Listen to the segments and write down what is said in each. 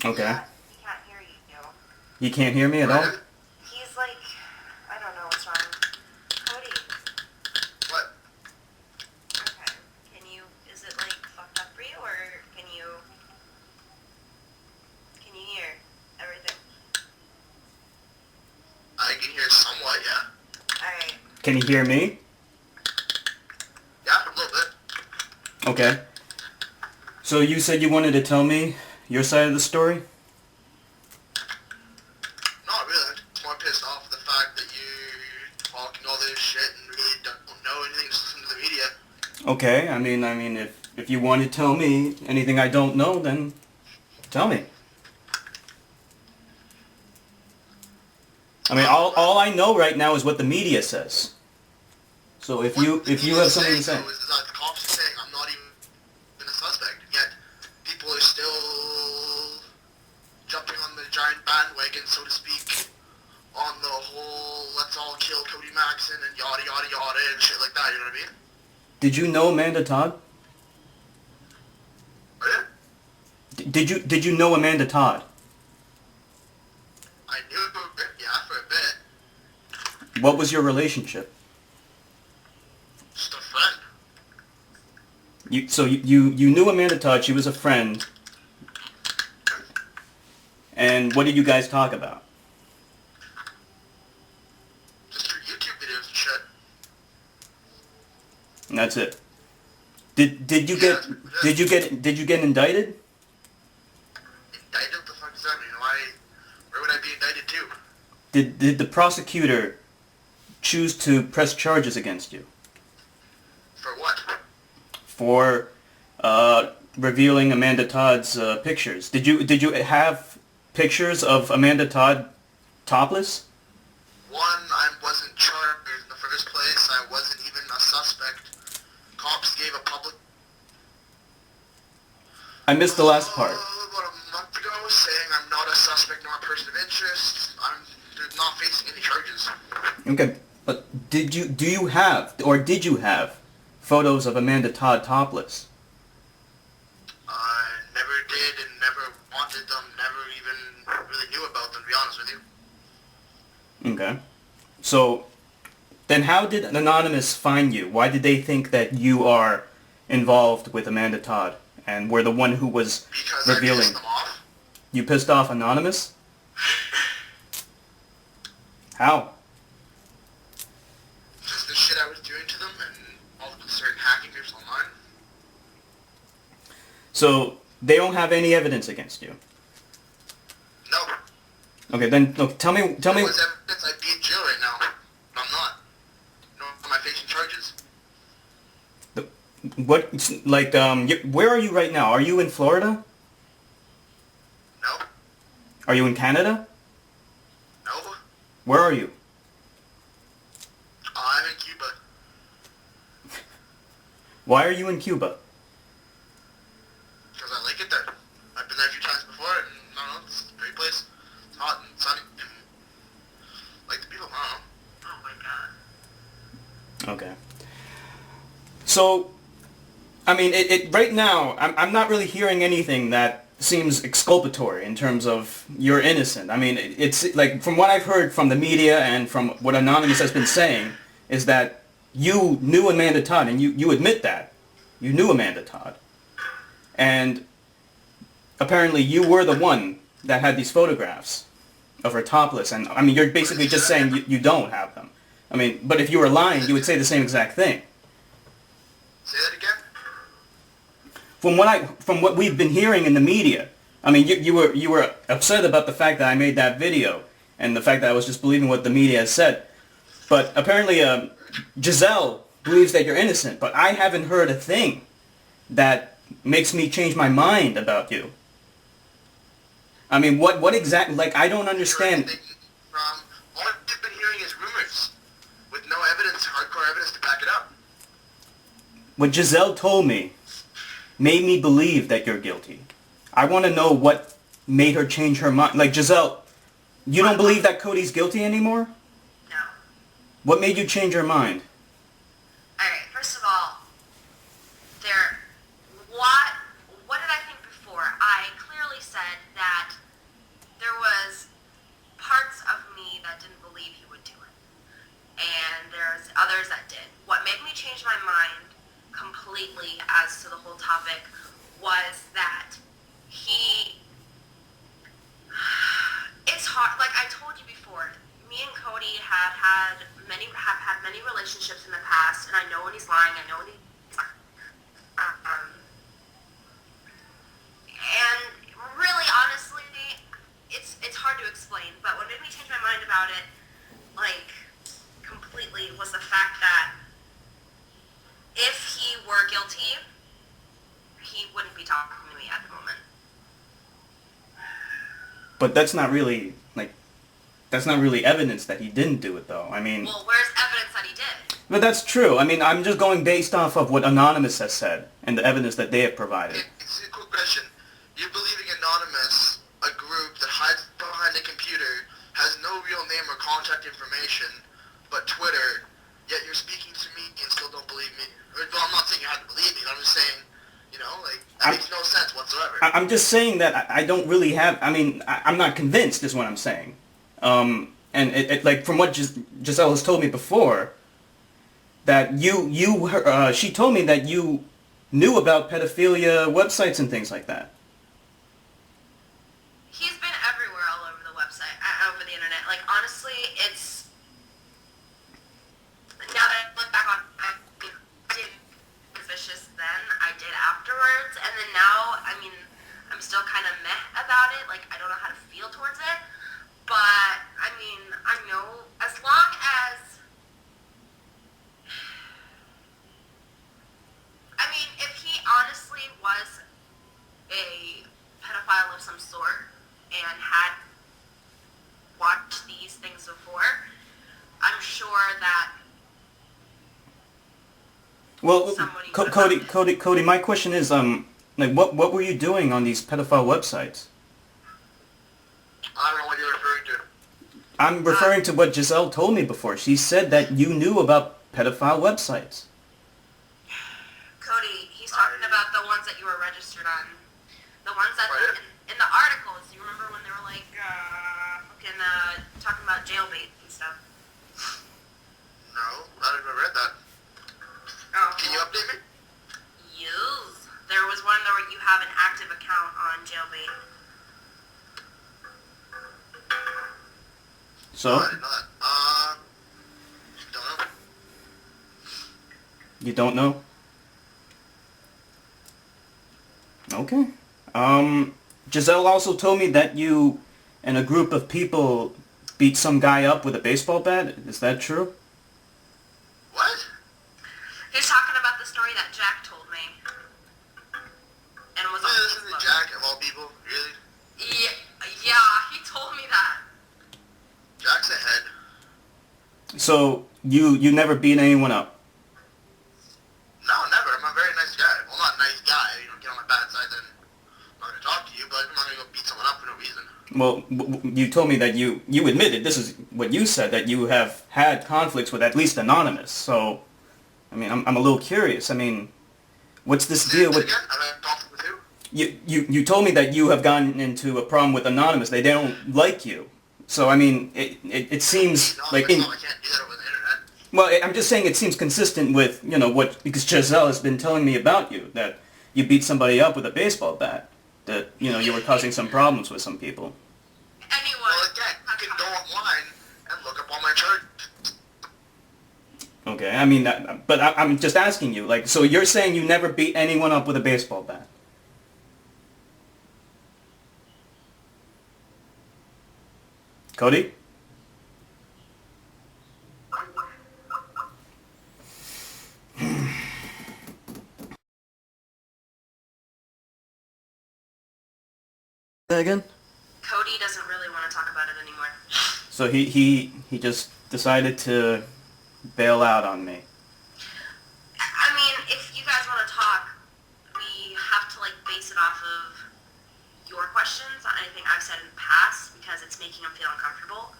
Okay. He can't hear you. He can't hear me at all? He's like, I don't know what's wrong. Kody. What? Okay. Is it like fucked up for you, or can you hear everything? I can hear somewhat, yeah. Alright. Can you hear me? Yeah, a little bit. Okay. So you said you wanted to tell me your side of the story? Not really. I'm just more pissed off at the fact that you're talking all this shit and really don't know anything, just listen to the media. Okay, I mean, if you want to tell me anything I don't know, then tell me. I mean, all I know right now is what the media says. So if you have something to say. Is that the cops are saying I'm not even a suspect, yet people are still jumping on the giant bandwagon, so to speak, on the whole let's all kill Kody Maxson and yada yada yada and shit like that, you know what I mean? Did you know Amanda Todd? Oh, yeah? Did you know Amanda Todd? I knew her, yeah, for a bit. What was your relationship? Just a friend. You knew Amanda Todd, she was a friend. And what did you guys talk about? Just her YouTube videos and shit. And that's it. Did you get indicted? Indicted? What the fuck does that mean? Where would I be indicted to? Did the prosecutor choose to press charges against you? For what? For revealing Amanda Todd's pictures. Did you have pictures of Amanda Todd topless? One, I wasn't charged in the first place. I wasn't even a suspect. Cops gave a public... I missed the last part. About a month ago, saying I'm not a suspect nor a person of interest. I'm not facing any charges. Okay, but did you have photos of Amanda Todd topless? I never did and never wanted them, never even really knew about them, to be honest with you. Okay. So, then how did Anonymous find you? Why did they think that you are involved with Amanda Todd and were the one who was Because revealing? I pissed them off. You pissed off Anonymous? How? Just the shit I was doing to them and all of them started hacking groups online. So, they don't have any evidence against you? No. Okay, then look, tell me. If there was evidence, I'd be in jail right now. But I'm not. Nor am I facing charges. Where are you right now? Are you in Florida? No. Are you in Canada? No. Where are you? I'm in Cuba. Why are you in Cuba? Because I like it there. I've been there a few times before, and I don't know, it's a great place. It's hot and sunny, and like the people, I don't know. Oh my god. Okay. So, I mean, right now, I'm not really hearing anything that seems exculpatory in terms of you're innocent. I mean, it's like, from what I've heard from the media and from what Anonymous has been saying, is that you knew Amanda Todd, and you admit that. You knew Amanda Todd. And apparently you were the one that had these photographs of her topless. And, I mean, you're basically just saying you don't have them. I mean, but if you were lying, you would say the same exact thing. Say that again? From what we've been hearing in the media, I mean, you were upset about the fact that I made that video and the fact that I was just believing what the media has said. But apparently, Giselle believes that you're innocent, but I haven't heard a thing that makes me change my mind about you. I mean, what exactly? Like, I don't understand. All I've been hearing is rumors with no evidence, hardcore evidence to back it up. What Giselle told me made me believe that you're guilty. I want to know what made her change her mind. Like, Giselle, you don't believe that Kody's guilty anymore? No. What made you change your mind? Alright, first of all, what did I think before? I clearly said that others that did. What made me change my mind completely as to the whole topic was that it's hard, like I told you before, me and Kody have had many relationships in the past, and I know when he's lying, I know when he's and really, honestly, it's hard to explain, but what made me change my mind about it, like, completely, was the fact that if he were guilty, he wouldn't be talking to me at the moment. But that's not really evidence that he didn't do it, though. I mean... Well, where's evidence that he did? But that's true. I mean, I'm just going based off of what Anonymous has said and the evidence that they have provided. It's a quick question. You're believing Anonymous, a group that hides behind a computer, has no real name or contact information, but Twitter, yet you're speaking to me and still don't believe me? Well, I'm not saying you have to believe me, but I'm just saying, you know, like, that makes no sense whatsoever. I'm just saying that I don't really have... I mean, I'm not convinced is what I'm saying. And it like, from what Giselle has told me before, that she told me that you knew about pedophilia websites and things like that. He's been everywhere all over the website, over the internet. Like, honestly, it's... Now that I look back on it, I did vicious then, I did afterwards, and then now, I mean, I'm still kind of meh about it. Like, I don't know how to feel towards it. But, I mean, I know, as long as... I mean, if he honestly was a pedophile of some sort and had watched these things before, I'm sure that... Well, Kody, my question is, like, what were you doing on these pedophile websites? I don't know what you're referring to. I'm referring to what Giselle told me before. She said that you knew about pedophile websites. Kody, he's talking about the ones that you were registered on. The ones that, in the articles, you remember when they were like, talking about jailbait and stuff? No, I never read that. Oh. Can you update me? Yes. There was one where you have an active account on jailbait. So? No, I did not. Don't know. You don't know? Okay. Giselle also told me that you and a group of people beat some guy up with a baseball bat. Is that true? What? He's talking about the story that Jack told me. And was on This is Facebook. Jack, of all people, really? Yeah, he told me that. Jack's ahead. So, you never beat anyone up? No, never. I'm a very nice guy. Well, not a nice guy. You don't get on my bad side, then I'm not going to talk to you, but I'm not going to go beat someone up for no reason. Well, you told me that you admitted, this is what you said, that you have had conflicts with at least Anonymous. So, I mean, I'm a little curious. I mean, what's this deal with... Again, I've had conflict with who? You told me that you have gotten into a problem with Anonymous. They don't like you. So, I mean, it seems like... I can't do that over the internet. Well, I'm just saying it seems consistent with, you know, because Giselle has been telling me about you, that you beat somebody up with a baseball bat, that, you know, you were causing some problems with some people. Anyway. Well, again, you can go online and look up all my charges. Okay, I mean, but I'm just asking you, like, so you're saying you never beat anyone up with a baseball bat? Kody? That again? Kody doesn't really want to talk about it anymore. So he just decided to bail out on me. I mean, if you guys want to talk, we have to, like, base it off of your questions on anything I've said in the past, because it's making him feel uncomfortable.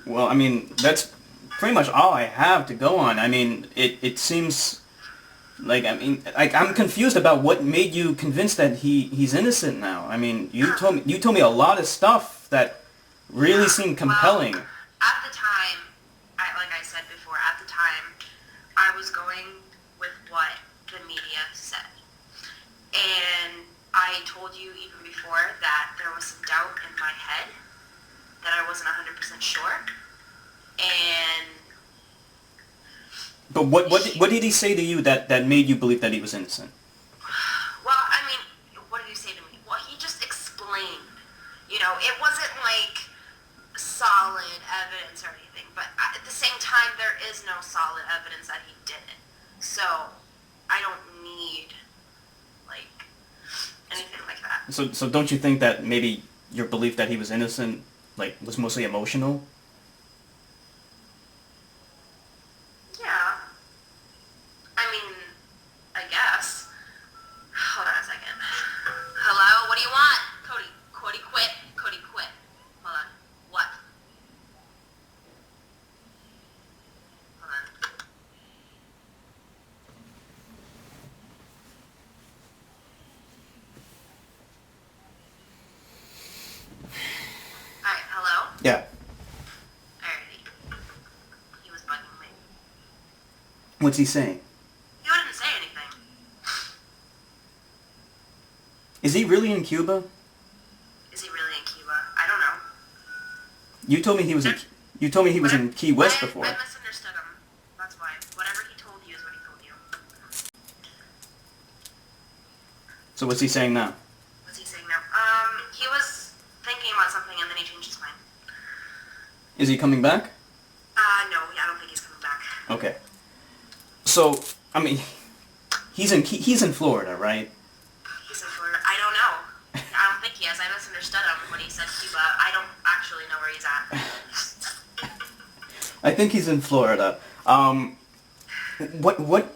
Well, I mean, that's pretty much all I have to go on. I mean, it seems like, I mean, like, I'm confused about what made you convinced that he's innocent now. I mean, you told me a lot of stuff that really seemed compelling. Well, at the time, like I said before, at the time, was going with what the media said. And I told you even before that there was some doubt in my head, that I wasn't 100% sure. And... But what did he say to you that made you believe that he was innocent? Well, I mean, what did he say to me? Well, he just explained. You know, it wasn't like solid evidence or anything, but at the same time, there is no solid evidence that he did it. So, I don't need, like, anything like that. So don't you think that maybe your belief that he was innocent, like, was mostly emotional? Yeah. I mean, I guess. Hold on a second. Hello? What do you want? Kody. Kody, quit. Kody, quit. Hold on. What? Hold on. Alright, hello? Yeah. Alrighty. He was bugging me. What's he saying? He wouldn't say anything. Is he really in Cuba? Is he really in Cuba? I don't know. You told me he was in. You told me he was in Key West before. I misunderstood him. That's why. Whatever he told you is what he told you. So what's he saying now? What's he saying now? He was thinking about something and then he changed his mind. Is he coming back? No, I don't think he's coming back. Okay. So I mean, he's in Florida, right? He's in Florida. I don't know. I don't think he is. I misunderstood him when he said Cuba. I don't actually know where he's at. I think he's in Florida. What?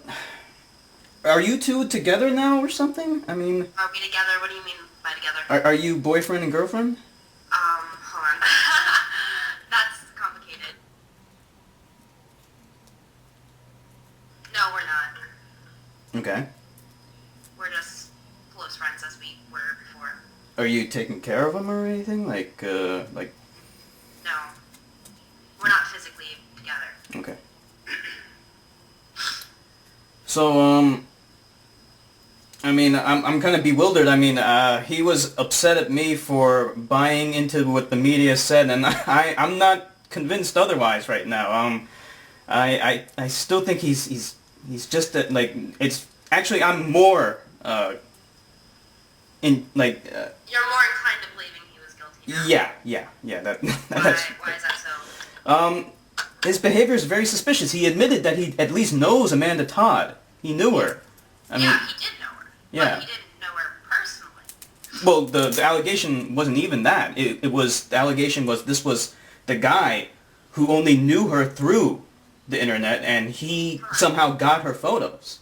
Are you two together now or something? I mean... Are we together? What do you mean by together? Are you boyfriend and girlfriend? Hold on. That's complicated. No, we're not. Okay. We're just close friends as we were before. Are you taking care of him or anything? Like... No. We're not physically together. Okay. So, I mean, I'm kind of bewildered. I mean, he was upset at me for buying into what the media said, and I'm not convinced otherwise right now. I still think he's just like, it's actually, I'm more in like. You're more inclined to believing he was guilty now. Yeah. That's. Why is that so? His behavior is very suspicious. He admitted that he at least knows Amanda Todd. He knew her. I mean, yeah, he did know her. Yeah. But he didn't know her personally. Well, the allegation wasn't even that. It was, the allegation was this was the guy who only knew her through the internet, and he somehow got her photos.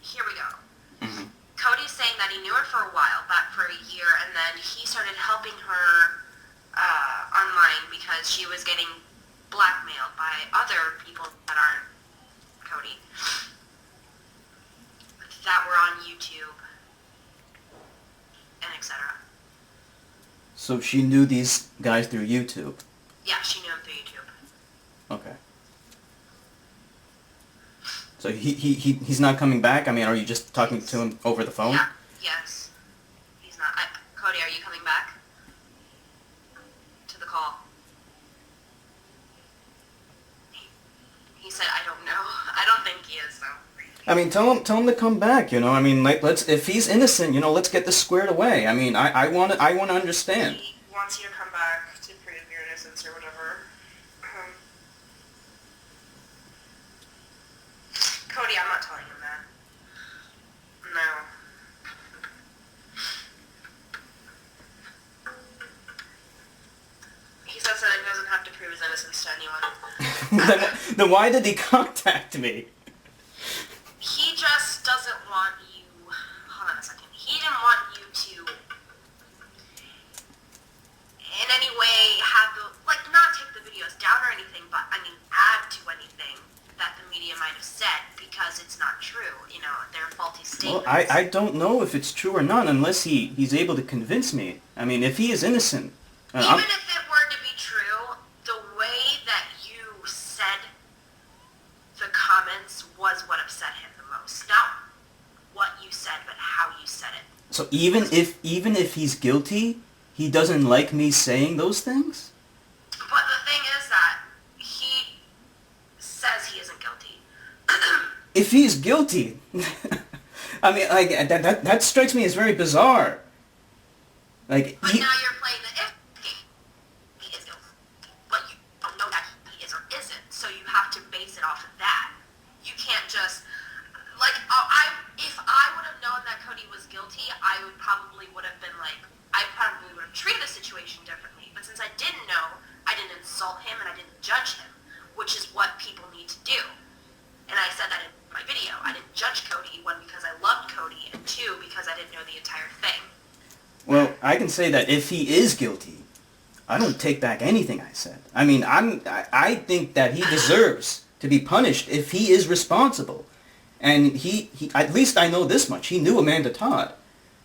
Here we go. Mm-hmm. Kody's saying that he knew her for a while, back for a year, and then he started helping her online because she was getting blackmailed by other people that aren't Kody, that were on YouTube, and etc. So she knew these guys through YouTube. Yeah, she knew him through YouTube. Okay. So he's not coming back? I mean, are you just talking to him over the phone? Yeah, yes. He's not. Kody, are you coming back? To the call. He said, I don't know. I don't think he is, though. I mean, tell him to come back, you know? I mean, like, if he's innocent, you know, let's get this squared away. I mean, I want to understand. He wants you to come back to prove your innocence or whatever. Kody, I'm not telling him that. No. He says that he doesn't have to prove his innocence to anyone. Then why did he contact me? He just doesn't want you... Hold on a second. He didn't want you to, in any way, have the... Like, not take the videos down or anything, but, I mean, add to anything that the media might have said, because it's not true. You know, they're faulty statements. Well, I don't know if it's true or not unless he's able to convince me. I mean, if he is innocent... Even if it were to be true, the way that you said the comment comments was what upset him the most. Not what you said, but how you said it. So even if he's guilty, he doesn't like me saying those things? But the thing is that he says he isn't guilty. If he's guilty, I mean, like that strikes me as very bizarre. Like, but now you're playing the if game. He is guilty, but you don't know that he is or isn't. So you have to base it off of that. You can't just if I would have known that Kody was guilty, I probably would have treated the situation differently. But since I didn't know, I didn't insult him and I didn't judge him, which is what people need to do. And I said that in my video. I didn't judge Kody, one, because I loved Kody, and two, because I didn't know the entire thing. Well, I can say that if he is guilty, I don't take back anything I said. I mean, I think that he deserves to be punished if he is responsible. And he at least I know this much. He knew Amanda Todd.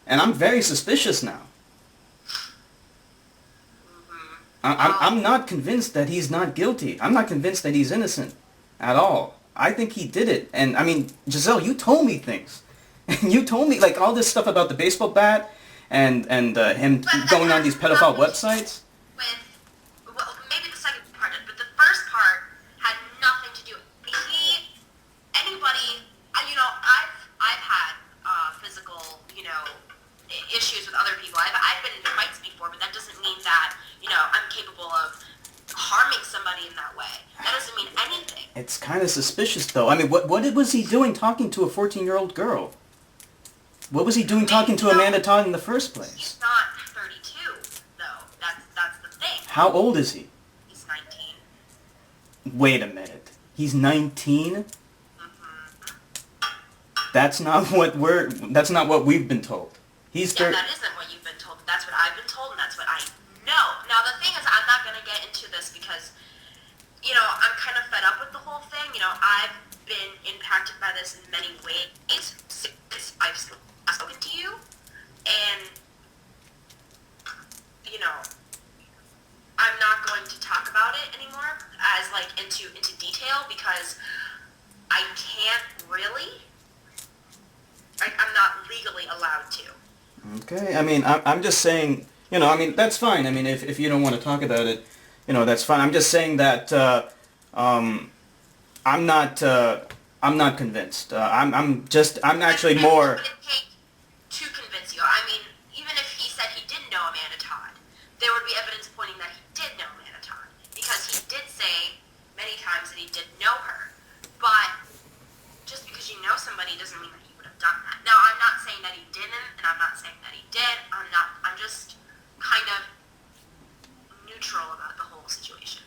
And I'm very suspicious now. I'm not convinced that he's not guilty. I'm not convinced that he's innocent at all. I think he did it. And, I mean, Giselle, you told me things. And you told me, like, all this stuff about the baseball bat and him going on these pedophile websites. Well, maybe the second part did, but the first part had nothing to do with anybody. I've had physical, issues with other people. I've been into fights before, but that doesn't mean that, I'm capable of harming somebody in that way. That doesn't mean anything. It's kind of suspicious, though. I mean, what was he doing talking to a 14-year-old girl? What was he doing talking to Amanda Todd in the first place? He's not 32, though. That's the thing. How old is he? He's 19. Wait a minute. He's 19? That's not what we've been told. He's that isn't what you've been told. That's what I've been told, and that's what I know. Now, the thing is, I'm not going to get into this because, I'm kind of fed up with the whole thing. I've been impacted by this in many ways since I've spoken to you. And, I'm not going to talk about it anymore as, into detail because I can't really. I'm not legally allowed to. Okay, I mean, I'm just saying, that's fine. I mean, if you don't want to talk about it, that's fine. I'm just saying that I'm not convinced. I'm actually more. What would it take to convince you? I mean, even if he said he didn't know Amanda Todd, there would be evidence pointing that he did know Amanda Todd because he did say many times that he did know her. But just because you know somebody doesn't mean that he would have done that. Now, I'm not saying that he didn't, and I'm not saying that he did. I'm just kind of neutral about the whole situation.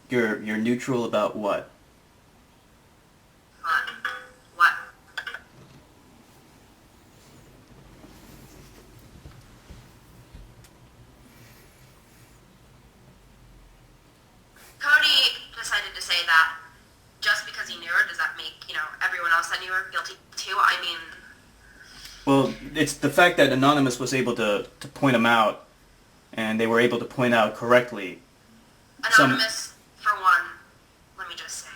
You're neutral about what? What? Kody decided to say that just because he knew her, does that make, everyone else that knew her guilty too? I mean... Well, it's the fact that Anonymous was able to point him out, and they were able to point out correctly. Anonymous, for one, let me just say,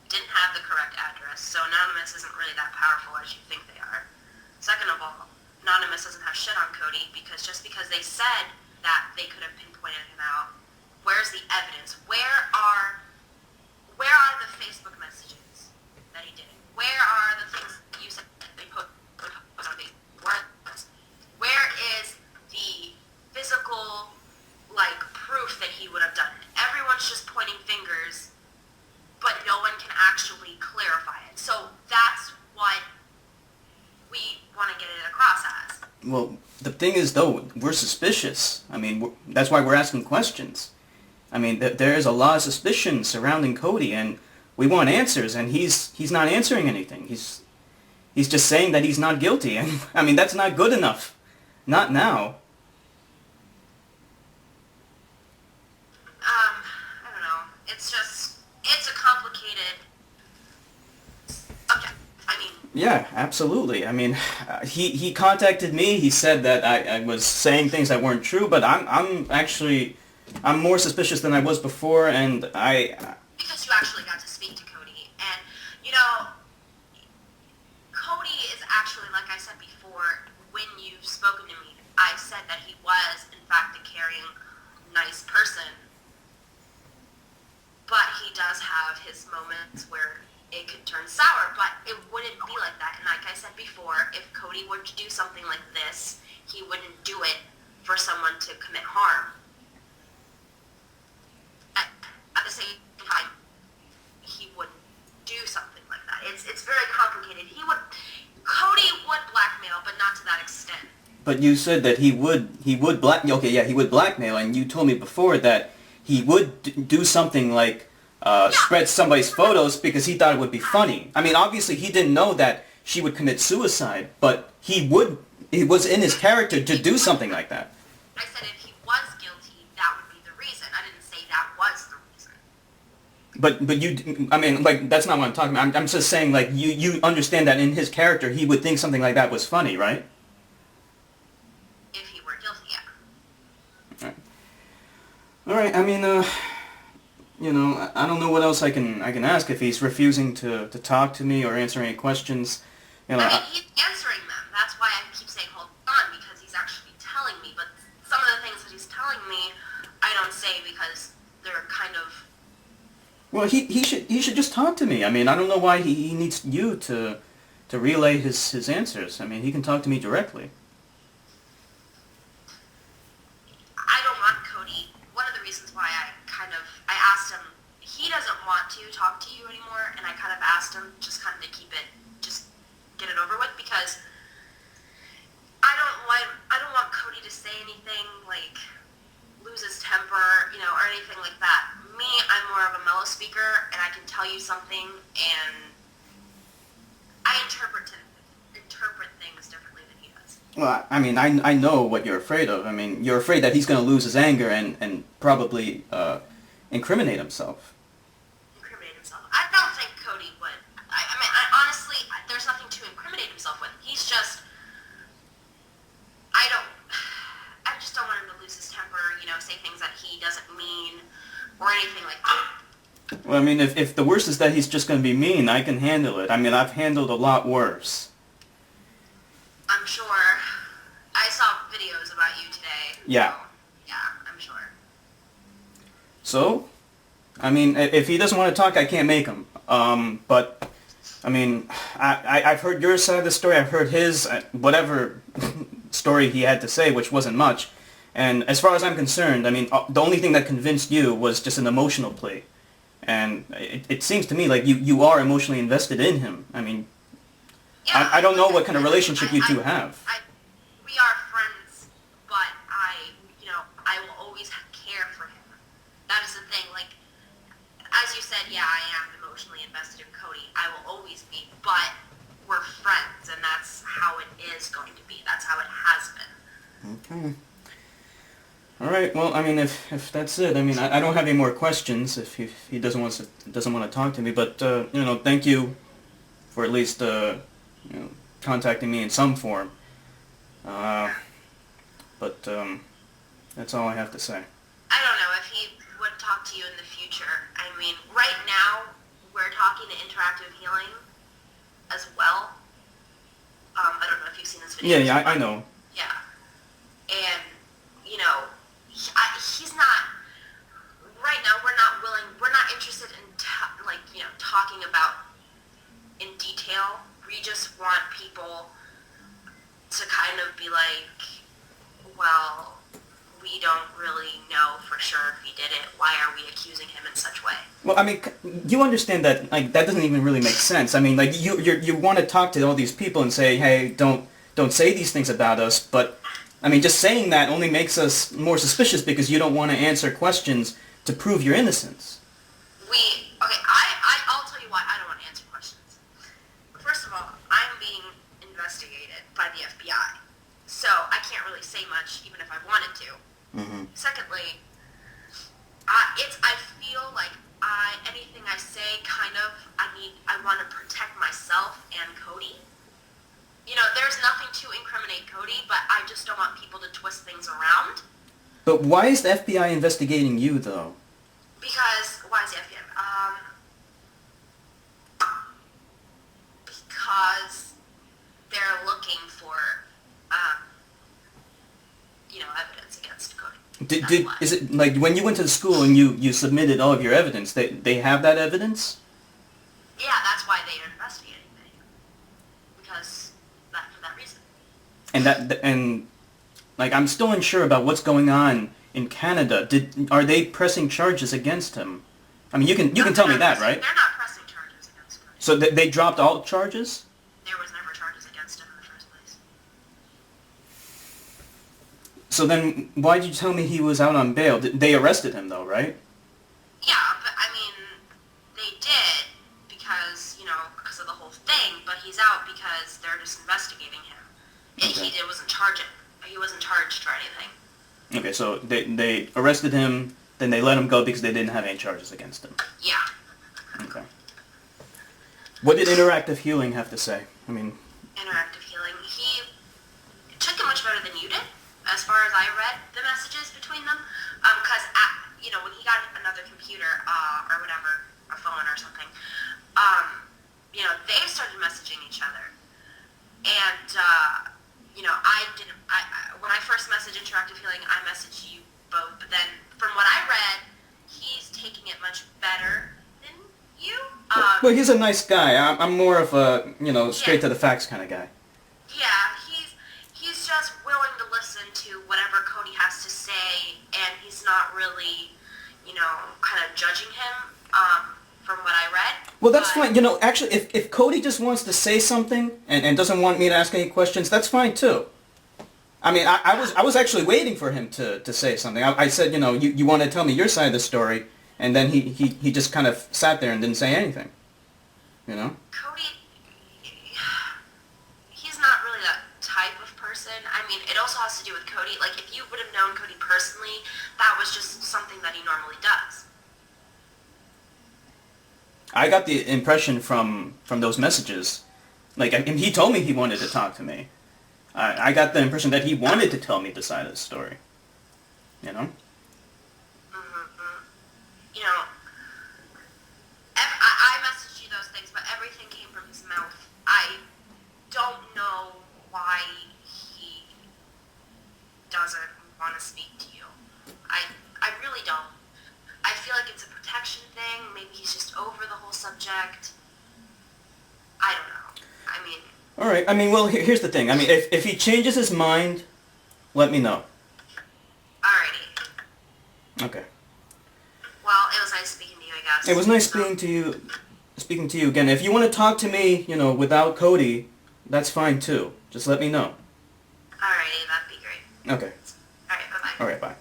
didn't have the correct address, so Anonymous isn't really that powerful as you think they are. Second of all, Anonymous doesn't have shit on Kody, because just because they said that they could have pinpointed him out, where's the evidence? Where are the Facebook messages that he did? Where are the things that you said that they put on Facebook? Where is the physical, proof that he would have done it? Everyone's just pointing fingers, but no one can actually clarify it. So that's what we want to get it across as. Well, the thing is, though, we're suspicious. I mean, that's why we're asking questions. I mean, there is a lot of suspicion surrounding Kody, and we want answers, and he's not answering anything. He's just saying that he's not guilty, and I mean, that's not good enough. Not now. I don't know. It's a complicated subject. I mean... Yeah, absolutely. I mean, he contacted me. He said that I was saying things that weren't true, but I'm more suspicious than I was before, and Because you actually got to speak to Kody You know, Kody is actually, like I said before, when you've spoken to me, I said that he was, in fact, a caring, nice person. But he does have his moments where it could turn sour, but it wouldn't be like that. And like I said before, if Kody were to do something like this, he wouldn't do it for someone to commit harm. At the same time, he wouldn't do something like that. It's very complicated. Kody would blackmail, but not to that extent. But you said that he would he would blackmail, and you told me before that he would do something like spread somebody's photos because he thought it would be funny. I mean, obviously he didn't know that she would commit suicide, but it was in his character to do something like that. I said if he was guilty, that would be the reason. I didn't say that was the reason. But you, I mean, like, that's not what I'm talking about. I'm just saying, like, you understand that in his character he would think something like that was funny, right? If he were guilty, yeah. All right. I mean, you know, I don't know what else I can ask if he's refusing to talk to me or answer any questions. You know, I mean, he's answering them. That's why I keep saying hold on, because he's actually telling me. But some of the things that he's telling me, I don't say because they're kind of... well, he should just talk to me. I mean, I don't know why he needs you to relay his answers. I mean, he can talk to me directly. I don't want Kody. One of the reasons why I asked him, he doesn't want to talk to you anymore, and I kind of asked him just kind of to keep it, just get it over with, because I don't want Kody to say anything, like, lose his temper, you know, or anything like that. Me, I'm more of a mellow speaker, and I can tell you something, and I interpret things differently than he does. Well, I mean, I know what you're afraid of. I mean, you're afraid that he's going to lose his anger and probably incriminate himself. Incriminate himself? I don't think Kody would. I mean, honestly, there's nothing to incriminate himself with. He's just... I just don't want him to lose his temper, you know, say things that he doesn't mean, or anything like that. Well, I mean, if the worst is that he's just going to be mean, I can handle it. I mean, I've handled a lot worse. I'm sure. I saw videos about you today. Yeah. So, yeah, I'm sure. So, I mean, if he doesn't want to talk, I can't make him. But, I mean, I've heard your side of the story. I've heard his, whatever story he had to say, which wasn't much. And as far as I'm concerned, I mean, the only thing that convinced you was just an emotional plea. And it seems to me like you are emotionally invested in him. I mean, Yeah, I don't know what kind of relationship you two have. We are friends, but I will always care for him. That is the thing. Like, as you said, yeah, I am emotionally invested in Kody. I will always be, but we're friends, and that's how it is going to be. That's how it has been. Okay. All right. Well, I mean, if that's it, I mean, I don't have any more questions. If he doesn't want to talk to me, but you know, thank you for at least you know, contacting me in some form. But that's all I have to say. I don't know if he would talk to you in the future. I mean, right now we're talking to interactive healing as well. I don't know if you've seen this video. Yeah, I know. Yeah, and you know, he's not. Right now, we're not interested in talking about in detail. We just want people to kind of be like, well, we don't really know for sure if he did it. Why are we accusing him in such way? Well, I mean, you understand that, like, that doesn't even really make sense. I mean, like, you want to talk to all these people and say, hey, don't say these things about us, but, I mean, just saying that only makes us more suspicious because you don't want to answer questions to prove your innocence. I'll tell you why I don't want to answer questions. First of all, I'm being investigated by the FBI, so I can't really say much even if I wanted to. Mm-hmm. Secondly, I feel like anything I say, I want to protect myself and Kody. You know, there's nothing to incriminate Kody, but I just don't want people to twist things around. But why is the FBI investigating you, though? Because, why is the FBI? Is it like when you went to the school and you submitted all of your evidence? They have that evidence? Yeah, that's why they are investigating me. Because for that reason. And like I'm still unsure about what's going on in Canada. Are they pressing charges against him? I mean, you can tell me that, right? They're not pressing charges against him. So they dropped all charges? There was never charges against him in the first place. So then, why did you tell me he was out on bail? They arrested him, though, right? Yeah, but I mean, they did because, because of the whole thing, but he's out because they're just investigating him. Okay. He wasn't charged or anything. Okay, so they arrested him, then they let him go because they didn't have any charges against him. Yeah. Okay. What did Interactive Healing have to say? I mean... Interactive Healing, he took it much better than you did, as far as I read the messages between them. Because, when he got another computer, or whatever, a phone or something, they started messaging each other. And, when I first messaged Interactive Healing, I messaged you both. But then, from what I read, he's taking it much better than you. Well, he's a nice guy. I'm more of a, straight to the facts kind of guy. Yeah, he's just willing to listen to whatever Kody has to say, and he's not really, kind of judging him, from what I read. Well, that's fine. Actually, if Kody just wants to say something and doesn't want me to ask any questions, that's fine too. I mean, I was actually waiting for him to say something. I said, you want to tell me your side of the story, and then he just kind of sat there and didn't say anything. Kody, he's not really that type of person. I mean, it also has to do with Kody. Like, if you would have known Kody personally, that was just something that he normally does. I got the impression from those messages, like, he told me he wanted to talk to me. I got the impression that he wanted to tell me the side of the story. Mm-hmm. I messaged you those things, but everything came from his mouth. I don't know why he doesn't want to speak to you. I really don't. I feel like it's a protection thing. Maybe he's just over the whole subject. I don't know. I mean... All right. I mean, well, here's the thing. I mean, if he changes his mind, let me know. Alrighty. Okay. Well, it was nice speaking to you, I guess. It was nice speaking to you again. If you want to talk to me, without Kody, that's fine too. Just let me know. Alrighty, that'd be great. Okay. Alright, bye-bye. All right, bye.